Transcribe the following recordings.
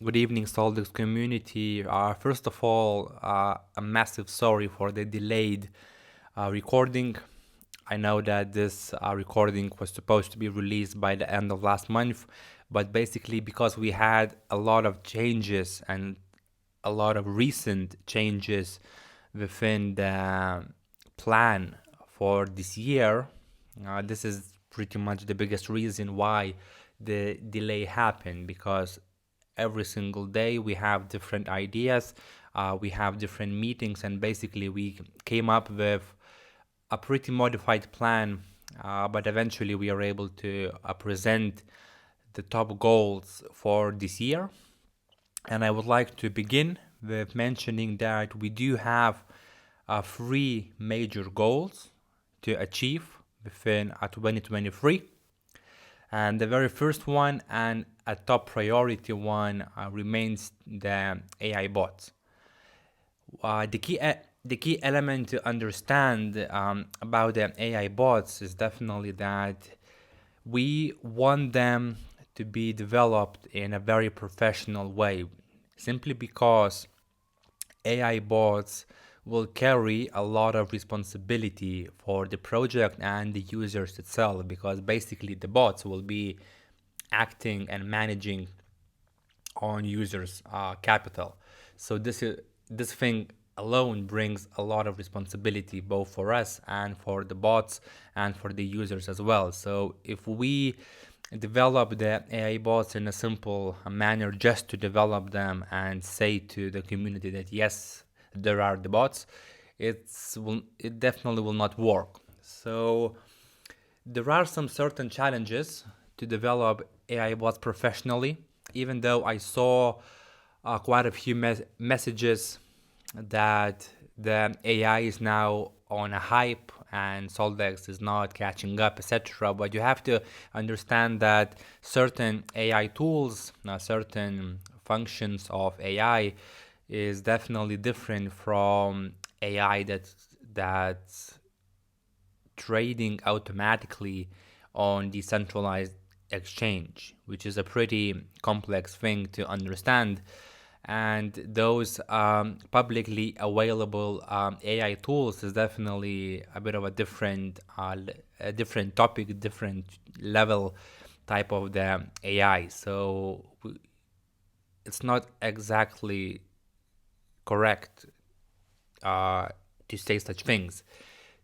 Good evening, Soldex community. First of all, a massive sorry for the delayed recording. I know that this recording was supposed to be released by the end of last month, but basically, because we had a lot of changes and a lot of recent changes within the plan for this year, this is pretty much the biggest reason why the delay happened, because every single day we have different ideas, we have different meetings, and basically we came up with a pretty modified plan, but eventually we are able to present the top goals for this year. And I would like to begin with mentioning that we do have three major goals to achieve within 2023. And the very first one and a top priority one remains the AI bots. The key element to understand about the AI bots is definitely that we want them to be developed in a very professional way, simply because AI bots will carry a lot of responsibility for the project and the users itself, because basically the bots will be acting and managing on users' capital. So this thing alone brings a lot of responsibility both for us and for the bots and for the users as well. So if we develop the AI bots in a simple manner just to develop them and say to the community that yes, there are the bots, it definitely will not work. So there are some certain challenges to develop AI bots professionally, even though I saw quite a few messages that the AI is now on a hype and Soldex is not catching up, etc. But you have to understand that certain AI tools, certain functions of AI is definitely different from AI that's trading automatically on decentralized exchange, which is a pretty complex thing to understand. And those publicly available AI tools is definitely a bit of a different topic, different level type of the AI. So it's not exactly correct to say such things.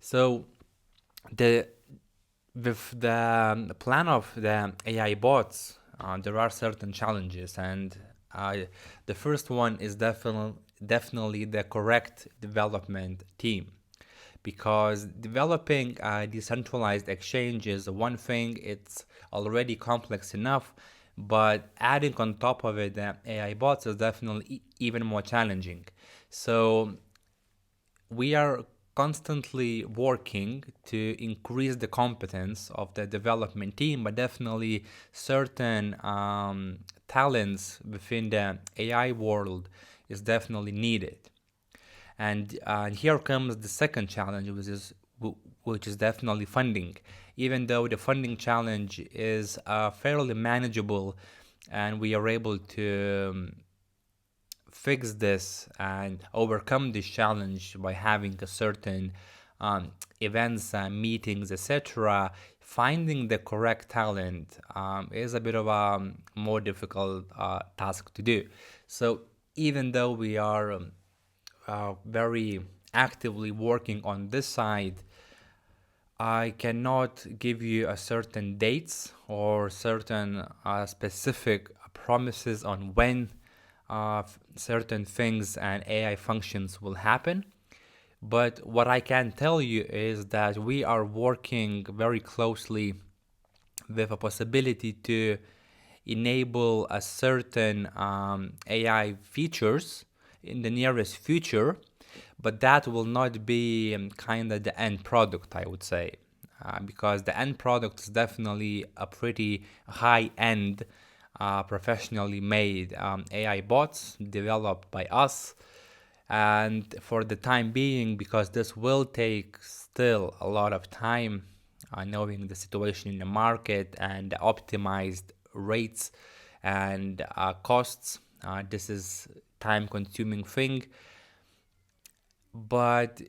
So the with the plan of the AI bots, there are certain challenges, and the first one is definitely the correct development team, because developing a decentralized exchange is one thing; it's already complex enough, but adding on top of it the AI bots is definitely even more challenging. So we are constantly working to increase the competence of the development team, but definitely certain talents within the AI world is definitely needed. And here comes the second challenge, which is definitely funding. Even though the funding challenge is fairly manageable, and we are able to fix this and overcome this challenge by having a certain events, meetings, etc., finding the correct talent is a bit of a more difficult task to do. So even though we are very actively working on this side, I cannot give you a certain dates or certain specific promises on when certain things and AI functions will happen. But what I can tell you is that we are working very closely with a possibility to enable a certain AI features in the nearest future, but that will not be kind of the end product, I would say, because the end product is definitely a pretty high end, professionally made AI bots developed by us. And for the time being, because this will take still a lot of time, knowing the situation in the market and the optimized rates and costs This is time-consuming thing, but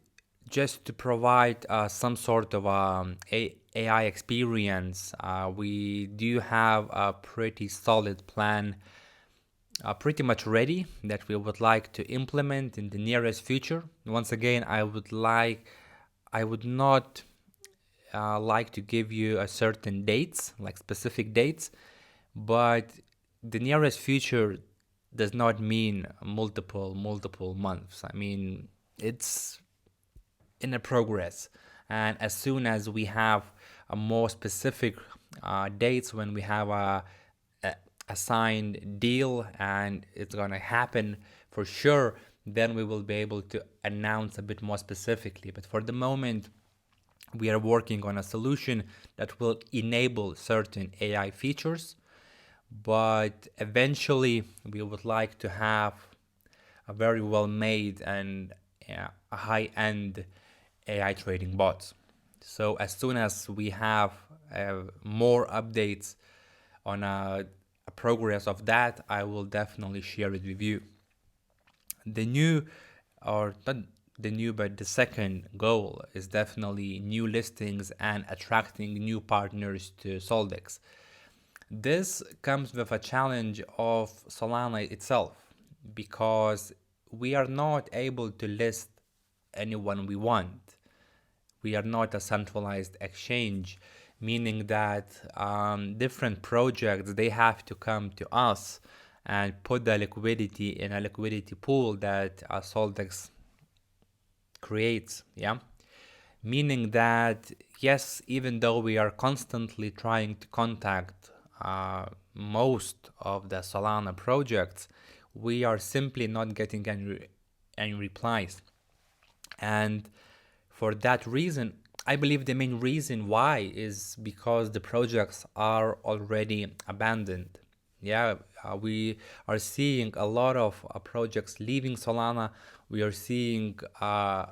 just to provide some sort of AI experience, we do have a pretty solid plan, pretty much ready, that we would like to implement in the nearest future. Once again, I would not like to give you a certain dates, like specific dates, but the nearest future does not mean multiple months. I mean, it's in a progress, and as soon as we have a more specific dates, when we have a signed deal and it's gonna happen for sure, then we will be able to announce a bit more specifically. But for the moment, we are working on a solution that will enable certain AI features, but eventually we would like to have a very well made and a high-end AI trading bots. So as soon as we have more updates on a progress of that, I will definitely share it with you. The new, or not the new, but the second goal is definitely new listings and attracting new partners to Soldex. This comes with a challenge of Solana itself, because we are not able to list anyone we want. We are not a centralized exchange, meaning that different projects, they have to come to us and put the liquidity in a liquidity pool that Soldex creates. Yeah, meaning that yes, even though we are constantly trying to contact most of the Solana projects, we are simply not getting any replies. And for that reason, I believe the main reason why is because the projects are already abandoned. Yeah, we are seeing a lot of projects leaving Solana. We are seeing a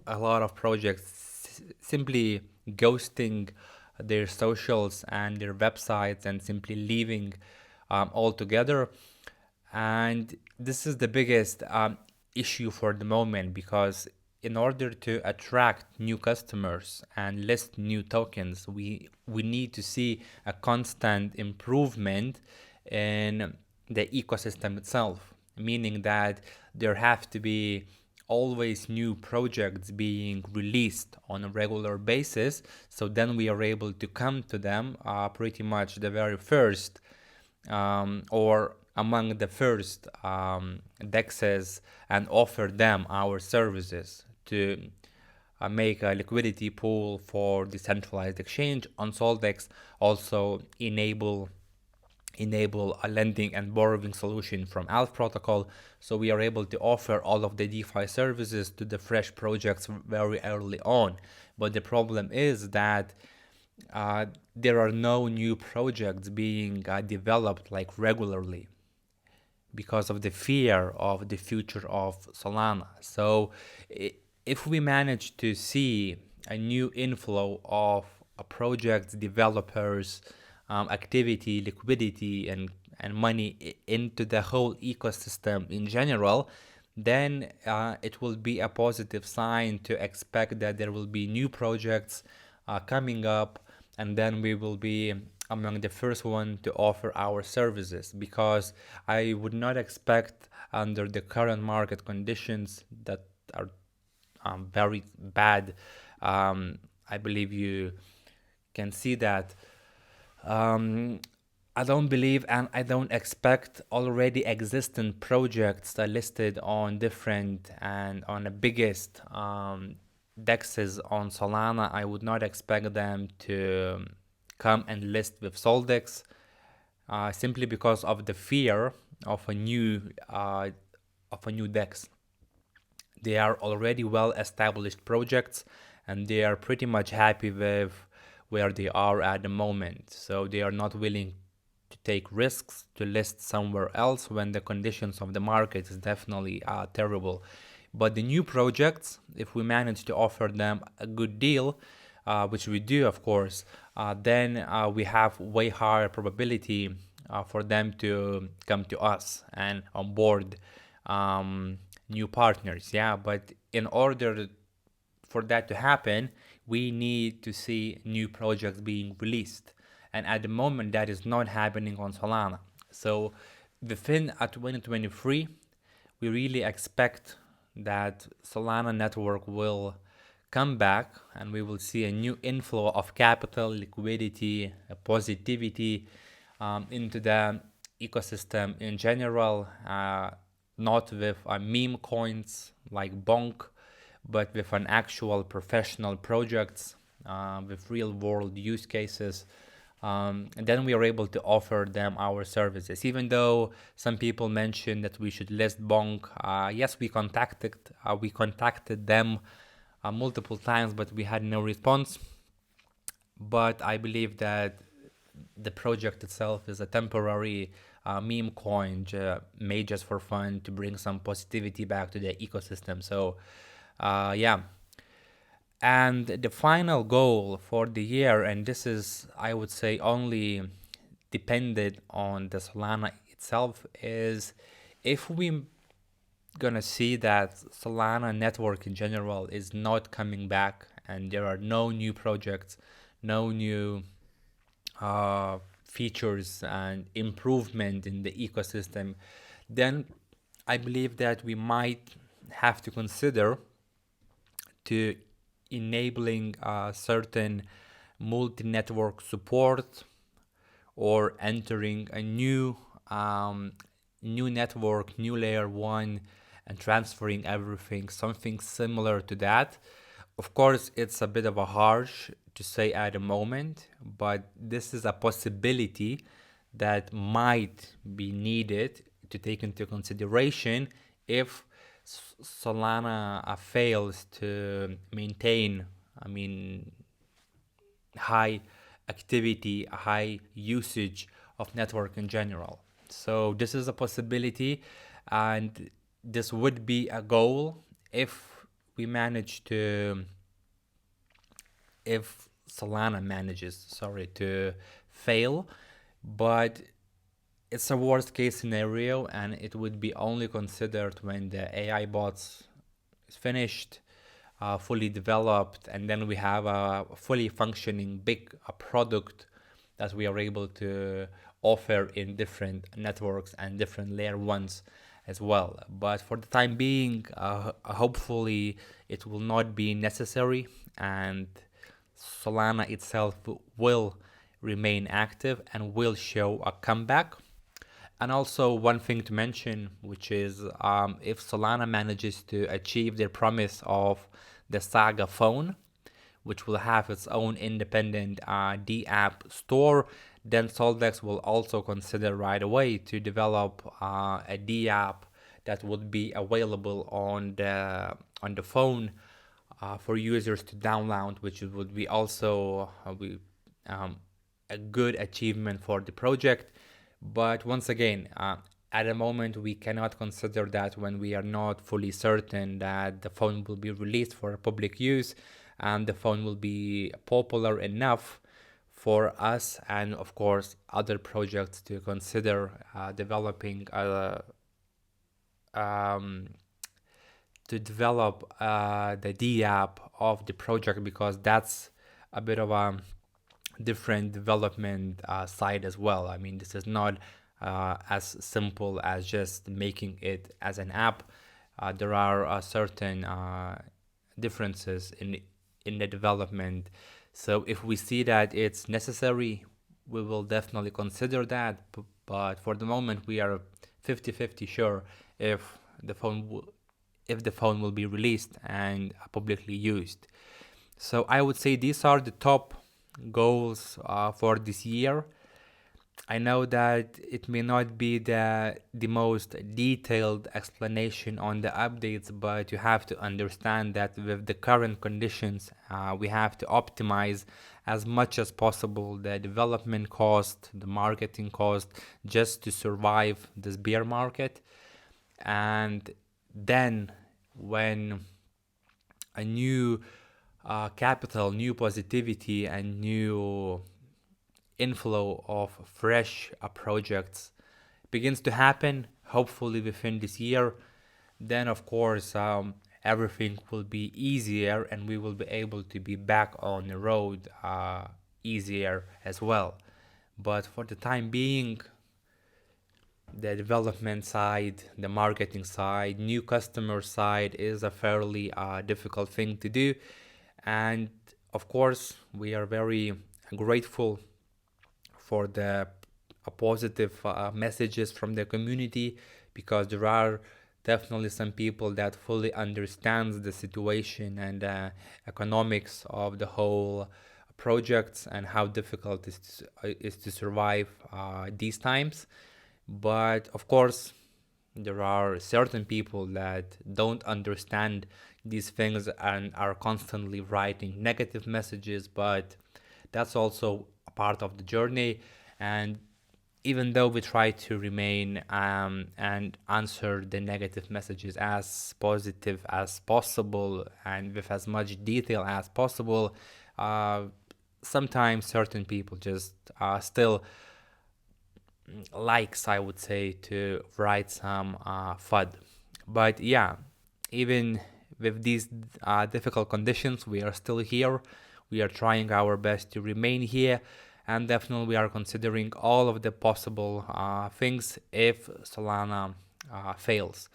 lot of projects simply ghosting their socials and their websites and simply leaving altogether. And this is the biggest issue for the moment, because in order to attract new customers and list new tokens, we need to see a constant improvement in the ecosystem itself, meaning that there have to be always new projects being released on a regular basis, so then we are able to come to them pretty much the very first or among the first dexes and offer them our services to make a liquidity pool for decentralized exchange on Soldex, also enable a lending and borrowing solution from ALFprotocol, so we are able to offer all of the DeFi services to the fresh projects very early on. But the problem is that there are no new projects being developed like regularly, because of the fear of the future of Solana. So if we manage to see a new inflow of projects, developers, activity, liquidity, and money into the whole ecosystem in general, then it will be a positive sign to expect that there will be new projects coming up, and then we will be among the first one to offer our services, because I would not expect, under the current market conditions that are very bad, I believe you can see that, I don't believe and I don't expect already existent projects that are listed on different and on the biggest dexes on Solana. I would not expect them to come and list with Soldex, simply because of the fear of a new dex. They are already well established projects, and they are pretty much happy with where they are at the moment. So they are not willing to take risks to list somewhere else when the conditions of the market is definitely terrible. But the new projects, if we manage to offer them a good deal, which we do, of course, then we have way higher probability for them to come to us and onboard new partners. Yeah, but in order for that to happen, we need to see new projects being released. And at the moment, that is not happening on Solana. So within 2023, we really expect that Solana network will come back and we will see a new inflow of capital, liquidity, positivity into the ecosystem in general, not with meme coins like Bonk, but with an actual professional projects with real world use cases. And then we are able to offer them our services. Even though some people mentioned that we should list Bonk, yes, we contacted them multiple times, but we had no response. But I believe that the project itself is a temporary meme coin made just for fun to bring some positivity back to the ecosystem. So, yeah. And the final goal for the year, and this is, I would say, only dependent on the Solana itself, is if we gonna see that Solana network in general is not coming back and there are no new projects, no new features and improvement in the ecosystem, then I believe that we might have to consider to enabling certain multi-network support or entering a new network, new layer one, and transferring everything, something similar to that. Of course, it's a bit of a harsh to say at the moment, but this is a possibility that might be needed to take into consideration if Solana fails to maintain, high activity, high usage of network in general. So this is a possibility, and this would be a goal if we manage to, if Solana manages, to fail. But it's a worst case scenario, and it would be only considered when the AI bots is finished, fully developed, and then we have a fully functioning big product that we are able to offer in different networks and different layer ones as well. But for the time being, hopefully it will not be necessary, and Solana itself will remain active and will show a comeback. And also one thing to mention, which is if Solana manages to achieve their promise of the Saga phone, which will have its own independent D-app store, then Soldex will also consider right away to develop a D-app that would be available on the phone for users to download, which would be also a good achievement for the project. But once again, at the moment, we cannot consider that when we are not fully certain that the phone will be released for public use and the phone will be popular enough for us and, of course, other projects to consider developing to develop the D app of the project, because that's a bit of a different development side as well. I mean, this is not as simple as just making it as an app. There are certain differences in the development. So if we see that it's necessary, we will definitely consider that. But for the moment, we are 50-50 sure if the phone will be released and publicly used. So I would say these are the top goals for this year. I know that it may not be the most detailed explanation on the updates, but you have to understand that with the current conditions, we have to optimize as much as possible the development cost, the marketing cost, just to survive this bear market. And then when a new capital, new positivity, and new inflow of fresh projects begins to happen, hopefully within this year, then of course everything will be easier and we will be able to be back on the road easier as well. But for the time being, the development side, the marketing side, new customer side is a fairly difficult thing to do. And of course, we are very grateful for the positive messages from the community, because there are definitely some people that fully understands the situation and economics of the whole projects and how difficult it is to survive these times. But of course, there are certain people that don't understand these things and are constantly writing negative messages, but that's also a part of the journey. And even though we try to remain and answer the negative messages as positive as possible and with as much detail as possible, uh, sometimes certain people just still likes, I would say, to write some FUD. But yeah, even with these difficult conditions, we are still here. We are trying our best to remain here, and definitely we are considering all of the possible things if Solana fails.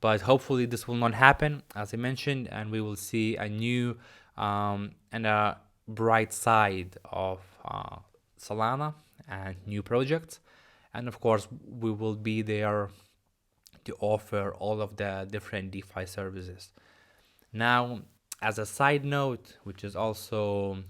But hopefully this will not happen, as I mentioned, and we will see a new and a bright side of Solana and new projects. And of course, we will be there to offer all of the different DeFi services. Now, as a side note, which is also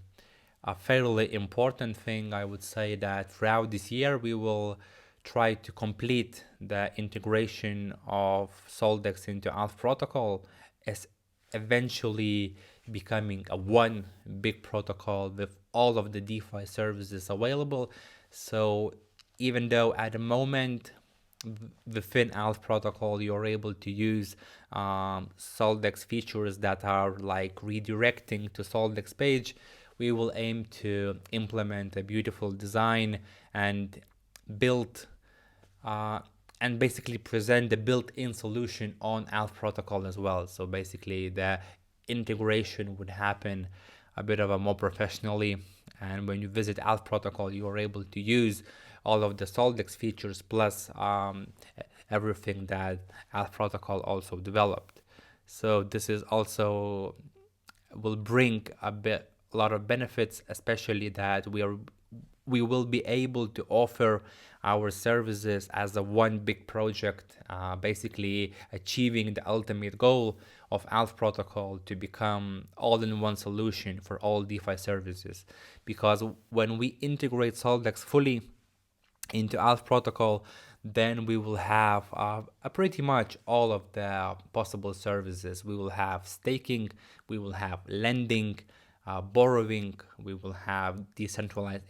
a fairly important thing, I would say that throughout this year, we will try to complete the integration of Soldex into ALFprotocol as eventually becoming a one big protocol with all of the DeFi services available. So even though at the moment within ALFprotocol you're able to use Soldex features that are like redirecting to Soldex page, we will aim to implement a beautiful design and build and basically present the built-in solution on ALFprotocol as well. So basically the integration would happen a bit of a more professionally, and when you visit ALFprotocol you are able to use all of the Soldex features plus everything that ALFprotocol also developed. So this is also will bring a lot of benefits, especially that we will be able to offer our services as a one big project, basically achieving the ultimate goal of ALFprotocol to become all-in-one solution for all DeFi services. Because when we integrate Soldex fully into ALFprotocol, then we will have pretty much all of the possible services. We will have staking, we will have lending, borrowing, we will have decentralized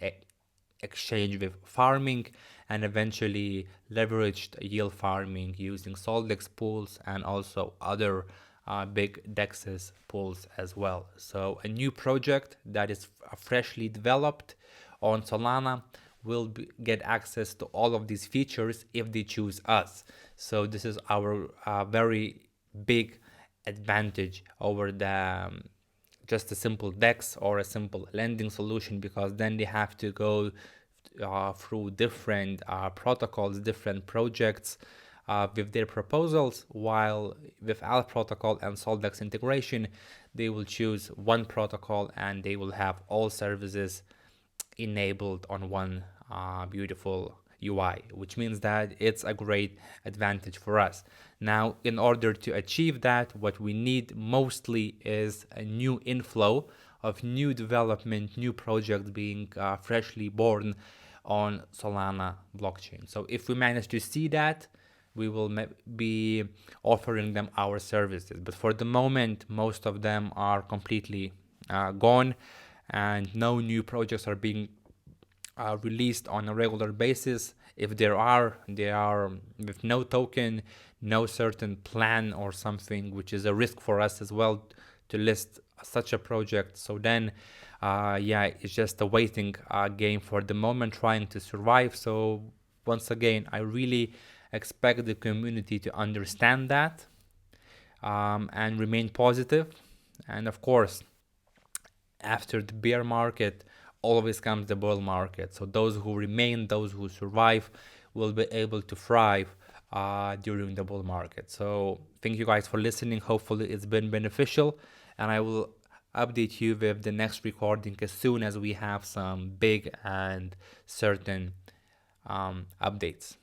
exchange with farming, and eventually leveraged yield farming using Soldex pools and also other big DEXs pools as well. So a new project that is freshly developed on Solana will get access to all of these features if they choose us. So this is our very big advantage over the just a simple DEX or a simple lending solution, because then they have to go through different protocols, different projects with their proposals, while with ALFprotocol and Soldex integration, they will choose one protocol and they will have all services enabled on one beautiful UI, which means that it's a great advantage for us. Now, in order to achieve that, what we need mostly is a new inflow of new development, new projects being freshly born on Solana blockchain. So if we manage to see that, we will be offering them our services. But for the moment, most of them are completely gone, and no new projects are being released on a regular basis. If there are, they are with no token, no certain plan or something, which is a risk for us as well to list such a project. So then Yeah, it's just a waiting game for the moment, trying to survive. So once again, I really expect the community to understand that, and remain positive. And of course, after the bear market always comes the bull market. So those who remain, those who survive, will be able to thrive during the bull market. So thank you guys for listening. Hopefully it's been beneficial, and I will update you with the next recording as soon as we have some big and certain updates.